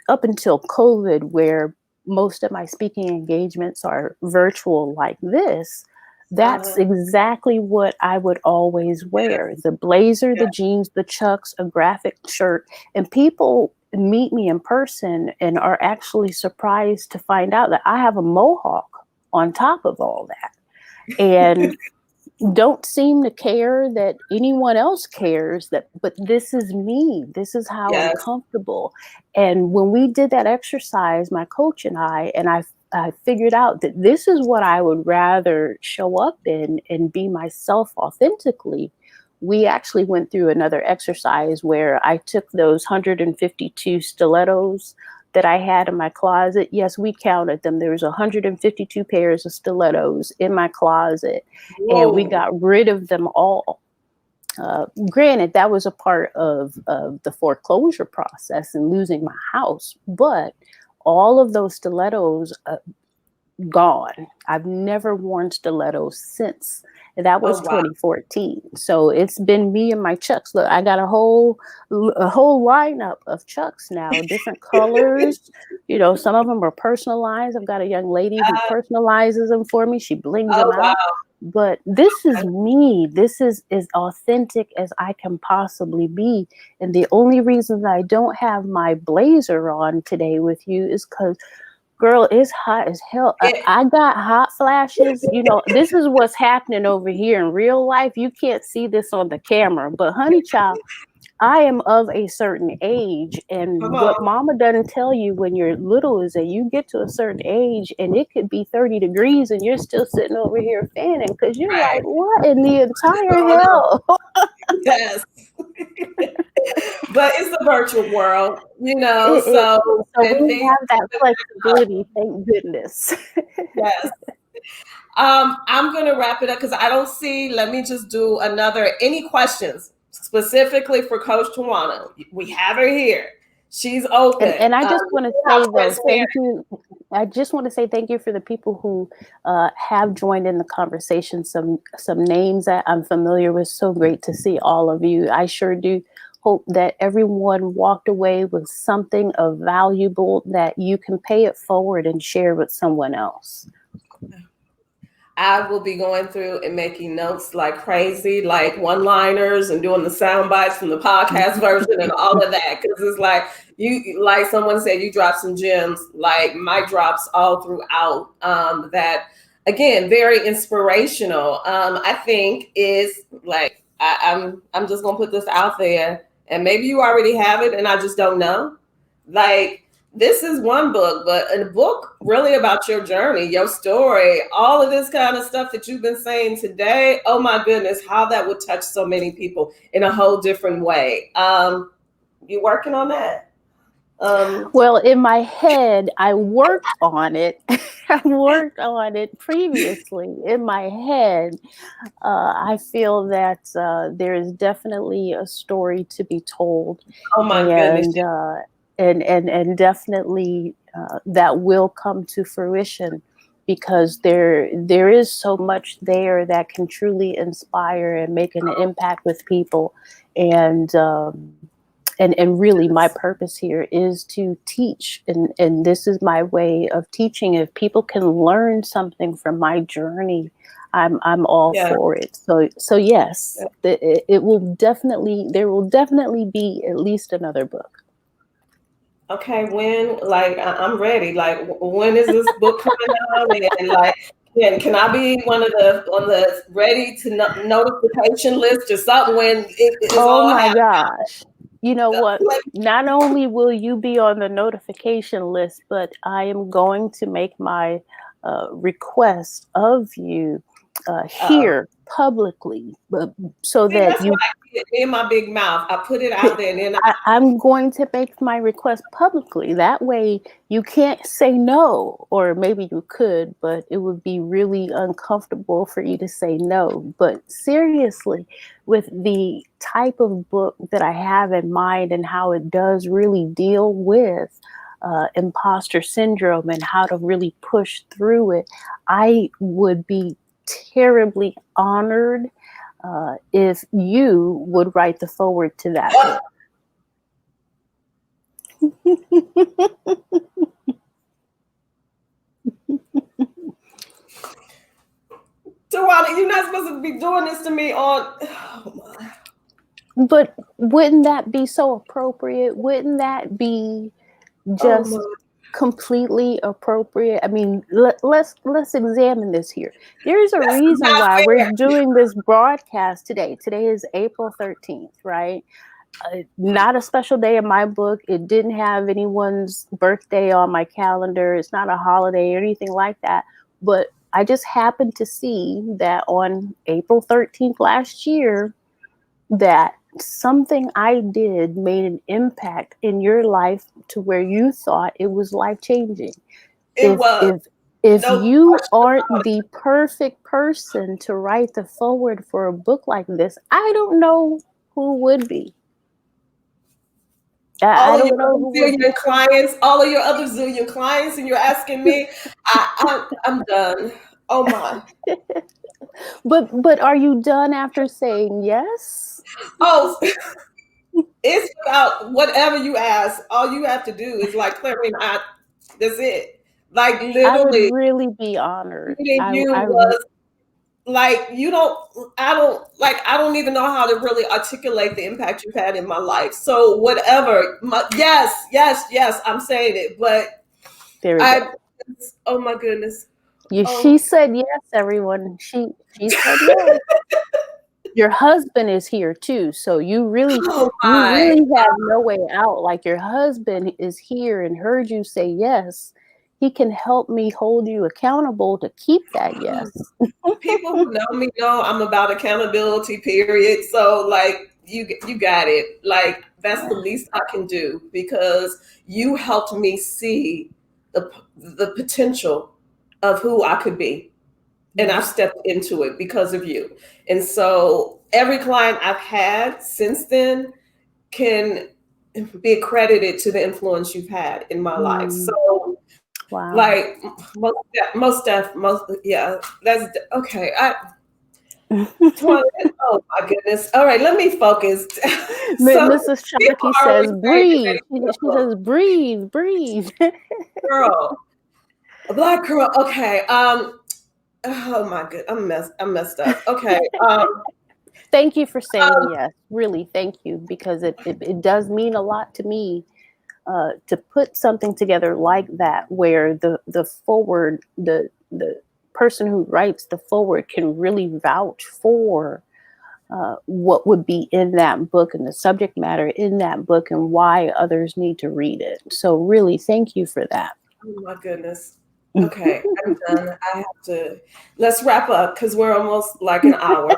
S2: up until COVID, where most of my speaking engagements are virtual like this, that's
S1: Uh-huh.
S2: exactly what I would always
S1: Yes.
S2: wear. The blazer, the
S1: Yes.
S2: jeans, the chucks, a graphic shirt. And people meet me in person and are actually surprised to find out that I have a mohawk on top of all that. And don't seem to care that anyone else cares, that but this is me, this is how I'm
S1: Yes.
S2: comfortable. And when we did that exercise, my coach and I figured out that this is what I would rather show up in and be myself authentically. We actually went through another exercise where I took those 152 stilettos that I had in my closet. Yes, we counted them. There was 152 pairs of stilettos in my closet, and we
S1: Whoa.
S2: got rid of them all. Granted, that was a part of the foreclosure process and losing my house, but all of those stilettos gone. I've never worn stilettos since. That
S1: Oh
S2: was
S1: wow.
S2: 2014. So it's been me and my Chucks. Look, I got a whole lineup of Chucks now, different colors. Some of them are personalized. I've got a young lady who personalizes them for me. She blings
S1: Oh
S2: them
S1: wow.
S2: out. But this is me. This is as authentic as I can possibly be. And the only reason that I don't have my blazer on today with you is because, girl, it's hot as hell.
S1: It,
S2: I got hot flashes. This is what's happening over here in real life. You can't see this on the camera, but honey child, I am of a certain age.
S1: come
S2: And what
S1: on.
S2: mama doesn't tell you when you're little is that you get to a certain age and it could be 30 degrees and you're still sitting over here fanning because you're
S1: Right.
S2: like, what in the
S1: What's
S2: entire
S1: going on?
S2: hell?
S1: Yes. But it's a virtual world,
S2: It
S1: so
S2: is. So
S1: and
S2: we
S1: things
S2: have that
S1: open back up.
S2: flexibility, thank goodness.
S1: Yes. I'm gonna wrap it up because I don't see. Let me just do another. Any questions specifically for Coach Tajuana? We have her here. She's open.
S2: And I just want to
S1: How
S2: say though,
S1: transparent.
S2: thank you. I just want to say thank you for the people who have joined in the conversation. Some names that I'm familiar with. So great to see all of you. I sure do hope that everyone walked away with something of valuable that you can pay it forward and share with someone else.
S1: I will be going through and making notes like crazy, like one-liners, and doing the sound bites from the podcast version and all of that. Because it's like like someone said, you dropped some gems, like mic drops all throughout. That again, very inspirational. I think is like I'm just gonna put this out there, and maybe you already have it, and I just don't know. Like this is one book, but a book really about your journey, your story, all of this kind of stuff that you've been saying today. Oh my goodness, how that would touch so many people in a whole different way. You working on that?
S2: Well, in my head, I worked on it. I worked on it previously in my head. I feel that there is definitely a story to be told,
S1: Oh my goodness.
S2: and and definitely that will come to fruition, because there is so much there that can truly inspire and make an impact with people, and and really my purpose here is to teach, and this is my way of teaching. If people can learn something from my journey, I'm all
S1: Yeah.
S2: for it. So yes, it will definitely, there will definitely be at least another book.
S1: Okay, when, like, I'm ready. Like, when is this book coming out? And like, can I be one of the on the ready to notification list or something when it is
S2: Oh
S1: all
S2: my
S1: happening?
S2: gosh. You know what?
S1: Like,
S2: Not only will you be on the notification list, but I am going to make my request of you
S1: uh,
S2: here publicly, so
S1: see,
S2: that
S1: that's what
S2: you,
S1: I did in my big mouth. I put it out there, and then
S2: I'm going to make my request publicly. That way you can't say no, or maybe you could, but it would be really uncomfortable for you to say no. But seriously, with the type of book that I have in mind and how it does really deal with imposter syndrome and how to really push through it, I would be terribly honored if you would write the foreword to that book.
S1: Tajuana, you're not supposed to be doing this to me on. Oh my.
S2: But wouldn't that be so appropriate? Wouldn't that be
S1: Oh
S2: just
S1: my.
S2: completely appropriate? I mean, let's examine this here. There's a
S1: That's
S2: reason
S1: not
S2: why we're
S1: fair.
S2: doing this broadcast today. Today is April 13th, right? Not a special day in my book. It didn't have anyone's birthday on my calendar. It's not a holiday or anything like that. But I just happened to see that on April 13th last year, that something I did made an impact in your life to where you thought it was life changing.
S1: It
S2: If
S1: was
S2: if if
S1: no
S2: you
S1: question
S2: aren't
S1: about it.
S2: the perfect person to write the foreword for a book like this, I don't know who would be.
S1: All
S2: I
S1: of your
S2: don't know
S1: other
S2: who would be.
S1: zillion clients, all of your other zillion clients, and you're asking me. I'm done. Oh my.
S2: But are you done after saying yes?
S1: Oh, it's about whatever you ask. All you have to do is like clearing out. That's it. Like
S2: I would
S1: literally,
S2: really be honored.
S1: meeting you
S2: I
S1: was like you don't. I don't even know how to really articulate the impact you've had in my life. So whatever. Yes, yes, yes. I'm saying it, but
S2: There we go.
S1: I. Oh my goodness.
S2: She
S1: Oh.
S2: said yes, everyone. She said yes. Your husband is here too, so
S1: Oh
S2: you
S1: my.
S2: really have no way out. Like, your husband is here and heard you say yes. He can help me hold you accountable to keep that yes.
S1: People who know me know I'm about accountability, period. So like you got it. Like that's the least I can do because you helped me see the potential of who I could be. And I've stepped into it because of you. And so every client I've had since then can be accredited to the influence you've had in my life.
S2: Mm,
S1: So
S2: wow.
S1: like most yeah, that's okay. Oh my goodness. All right, let me focus. So
S2: Mrs.
S1: people
S2: Sharkey
S1: are always
S2: says,
S1: saying that
S2: breathe.
S1: they
S2: She says, breathe, breathe.
S1: girl, a black girl. Okay. Oh my good. I'm messed up. Okay.
S2: Thank you for saying
S1: Um,
S2: yes. Really, thank you, because it does mean a lot to me to put something together like that, where the forward, the person who writes the forward can really vouch for what would be in that book and the subject matter in that book and why others need to read it. So really, thank you for that.
S1: Oh my goodness. Okay, I'm done. I have to, let's wrap up because we're almost like an hour.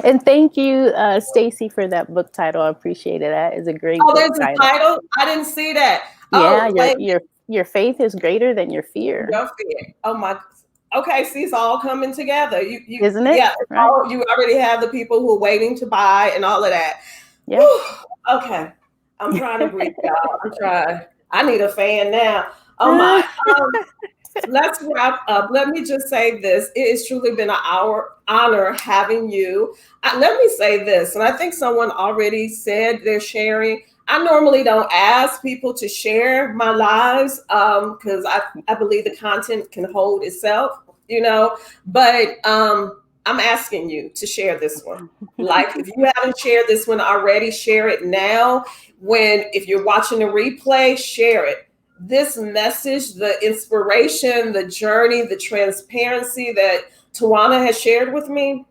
S2: And thank you, Stacy, for that book title. I appreciate it. That is a great
S1: Oh,
S2: book
S1: there's a
S2: title.
S1: title. I didn't see that.
S2: Yeah,
S1: Oh, wait,
S2: your faith is greater than your fear,
S1: your fear. Oh my. Okay, see, it's all coming together.
S2: isn't it?
S1: Yeah,
S2: Right?
S1: you already have the people who are waiting to buy and all of that.
S2: Yeah.
S1: Whew. Okay, I'm trying to breathe, y'all. I'm trying. I need a fan now. Oh my. Let's wrap up. Let me just say this. It has truly been an honor having you. Let me say this, and I think someone already said they're sharing. I normally don't ask people to share my lives because I believe the content can hold itself, but I'm asking you to share this one. Like, if you haven't shared this one already, share it now. If you're watching the replay, share it. This message, the inspiration, the journey, the transparency that Tajuana has shared with me,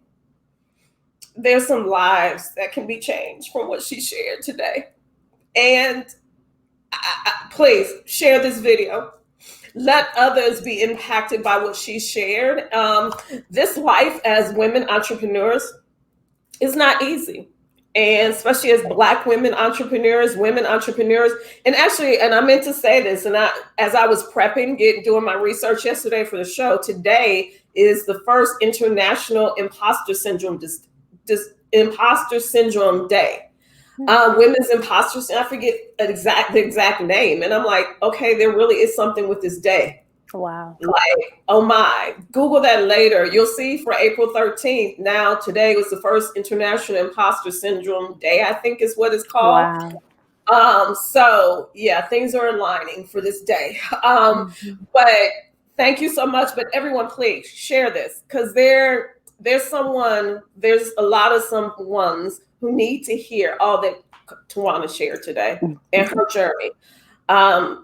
S1: there's some lives that can be changed from what she shared today. And please share this video. Let others be impacted by what she shared. This life as women entrepreneurs is not easy. And especially as Black women entrepreneurs, and actually, and I meant to say this, and as I was prepping, doing my research yesterday for the show, today is the first International Imposter Syndrome Imposter Syndrome Day. Women's imposter syndrome. I forget the exact name, and I'm like, okay, there really is something with this day.
S2: Wow.
S1: Like, oh my, Google that later. You'll see for April 13th. Now, today was the first International Imposter Syndrome Day, I think is what it's called.
S2: Wow.
S1: So yeah, things are aligning for this day. But thank you so much. But everyone, please share this because there's a lot of someones who need to hear all that Tajuana shared today and her journey.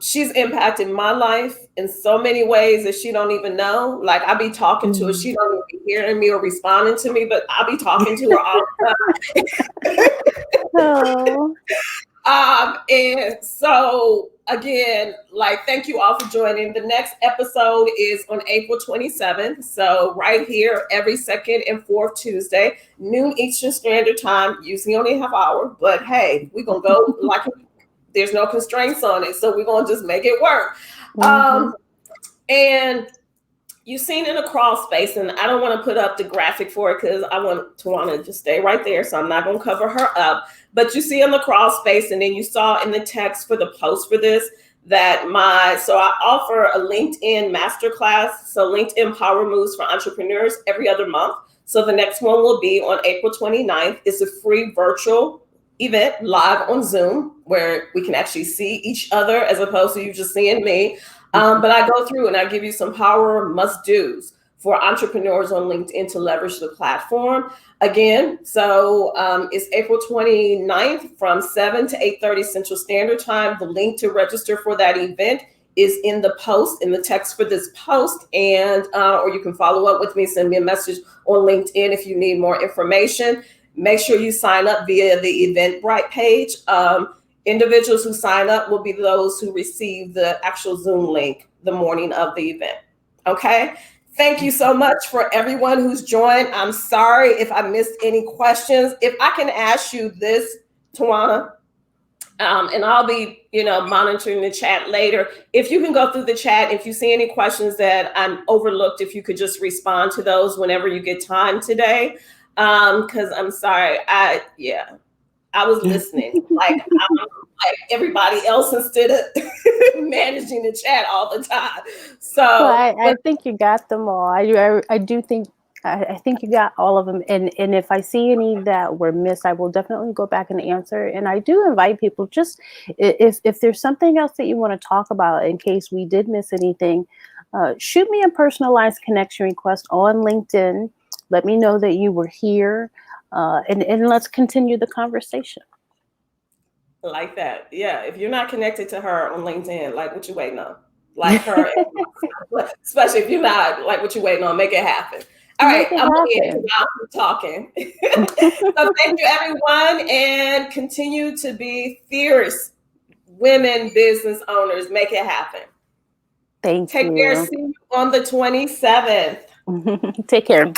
S1: She's impacted my life in so many ways that she don't even know. Like, I be talking to her, she don't even be hearing me or responding to me, but I'll be talking to her all the time. And so again, like, thank you all for joining. The next episode is on April 27th. So right here, every second and fourth Tuesday, noon Eastern Standard Time. Usually only half hour, but hey, we're gonna go like there's no constraints on it. So we're going to just make it work. And you've seen in a crawl space, and I don't want to put up the graphic for it because I want Tajuana to just stay right there. So I'm not going to cover her up. But you see in the crawl space, and then you saw in the text for the post for this, so I offer a LinkedIn masterclass. So LinkedIn Power Moves for Entrepreneurs every other month. So the next one will be on April 29th. It's a free virtual event live on Zoom where we can actually see each other as opposed to you just seeing me. But I go through and I give you some power must-dos for entrepreneurs on LinkedIn to leverage the platform. Again, so it's April 29th from 7 to 8:30 Central Standard Time. The link to register for that event is in the post, in the text for this post, and or you can follow up with me, send me a message on LinkedIn if you need more information. Make sure you sign up via the Eventbrite page. Individuals who sign up will be those who receive the actual Zoom link the morning of the event. Okay. Thank you so much for everyone who's joined. I'm sorry if I missed any questions. If I can ask you this, Tajuana, and I'll be, monitoring the chat later. If you can go through the chat, if you see any questions that I'm overlooked, if you could just respond to those whenever you get time today. Because I'm sorry, I was listening like everybody else instead of managing the chat all the time. So
S2: I think you got them all. I do think I think you got all of them. And if I see any that were missed, I will definitely go back and answer. And I do invite people, just if there's something else that you want to talk about in case we did miss anything, shoot me a personalized connection request on LinkedIn. Let me know that you were here, and let's continue the conversation.
S1: Like that. Yeah. If you're not connected to her on LinkedIn, like, what you waiting on? Like her, especially if you're not, like, what you waiting on, make it happen. All right,
S2: Make it
S1: I'm on the edge
S2: happen.
S1: while I'm talking. So thank you, everyone, and continue to be fierce women business owners. Make it happen.
S2: Thank
S1: Take care.
S2: you.
S1: See you on the 27th.
S2: Take care.